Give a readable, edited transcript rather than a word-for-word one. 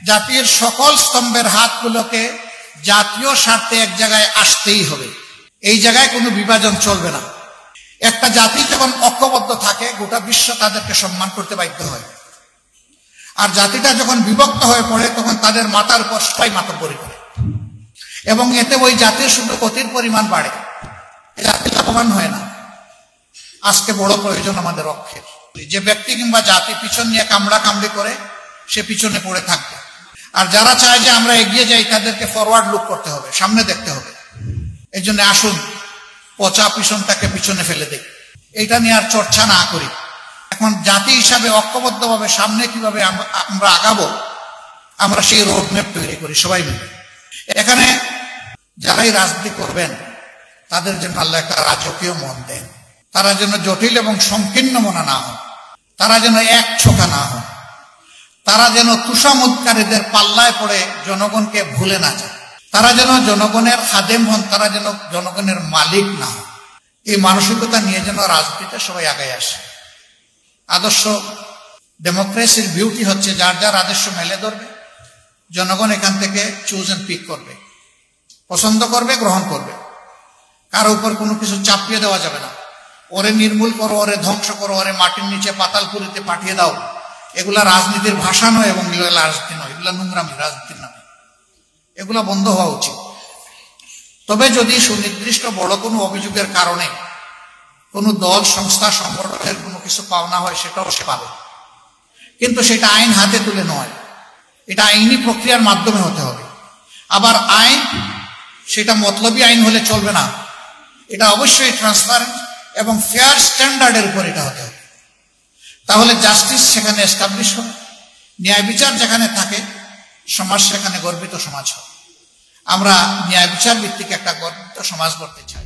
জাতির সকল স্তম্ভের হাতগুলোকে জাতীয় স্বার্থে এক জায়গায় আসতেই হবে। এই জায়গায় কোনো বিভাজন চলবে না। একটা জাতি যখন ঐক্যবদ্ধ থাকে গোটা বিশ্ব তাদেরকে সম্মান করতে বাধ্য হয়, আর জাতিটা যখন বিভক্ত হয়ে পড়ে তখন তাদের মাথার উপর সবাই মাতব্বরি করে, এবং এতে ওই জাতির শুধু ক্ষতির পরিমাণ বাড়ে, জাতি লাভবান হয় না। আজকে বড় প্রয়োজন আমাদের অক্ষের। যে ব্যক্তি কিংবা জাতি পিছন নিয়ে কামড়া কামড়ি করে সে পিছনে পড়ে থাকবে, আর যারা চায় যে আমরা এগিয়ে যাই তাদেরকে ফরওয়ার্ড লুক করতে হবে, সামনে দেখতে হবে। এই জন্য আসুন পচা পিছনটাকে পিছনে ফেলে দেই, এটা নিয়ে আর চর্চা না করি। এখন জাতি হিসাবে ঐক্যবদ্ধভাবে সামনে কিভাবে আমরা আগাবো, আমরা সেই রোডম্যাপ তৈরি করি সবাই মিলে। এখানে যারাই রাজনীতি করবেন তাদের জন্য আল্লাহ একটা রাজকীয় মন দেন, তারা যেন জটিল এবং সংকীর্ণ মনা না হয়, তারা যেন এক ছোকা না হয়, তারা যেন তুষামোদকারীদের পাল্লায় পড়ে জনগণকে ভুলে না যায়, তারা যেন জনগণের খাদেম হন, তারা যেন জনগণের মালিক না হন। এই মানসিকতা নিয়ে যেন রাজনীতিতে সবাই আগায় আসে। আদর্শ ডেমোক্রেসির বিউটি হচ্ছে যার যার আদর্শ মেলে ধরবে, জনগণ এখান থেকে চুজ এন্ড পিক করবে, পছন্দ করবে, গ্রহণ করবে। কারো উপর কোনো কিছু চাপিয়ে দেওয়া যাবে না। ওরে নির্মূল করো, ওরে ধ্বংস করো, ওরে মাটির নিচে পাতালপুরিতে পাঠিয়ে দাও, এগুলা রাজনীতির ভাষা নয় এবং এগুলা রাজনীতি নয়, এগুলা নোংরামি রাজনীতির নামে। এগুলা বন্ধ হওয়া উচিত। তবে যদি সুনির্দিষ্ট বড় কোনো অভিযোগের কারণে কোনো দল, সংস্থা, সংগঠনের কোনো কিছু পাওনা হয় সেটাও সে পাবে, কিন্তু সেটা আইন হাতে তুলে নয়, এটা আইনি প্রক্রিয়ার মাধ্যমে হতে হবে। আবার আইন সেটা মতলবী আইন হলে চলবে না, এটা অবশ্যই ট্রান্সপারেন্ট এবং ফেয়ার স্ট্যান্ডার্ডের উপর এটা হতে হবে। তাহলে জাস্টিস সেখানে এস্টাবলিশ হবে, ন্যায় বিচার যেখানে থাকে সমাজ সেখানে গর্বিত সমাজ হবে। আমরা ন্যায় বিচার ভিত্তিক একটা গর্বিত সমাজ গড়তে চাই।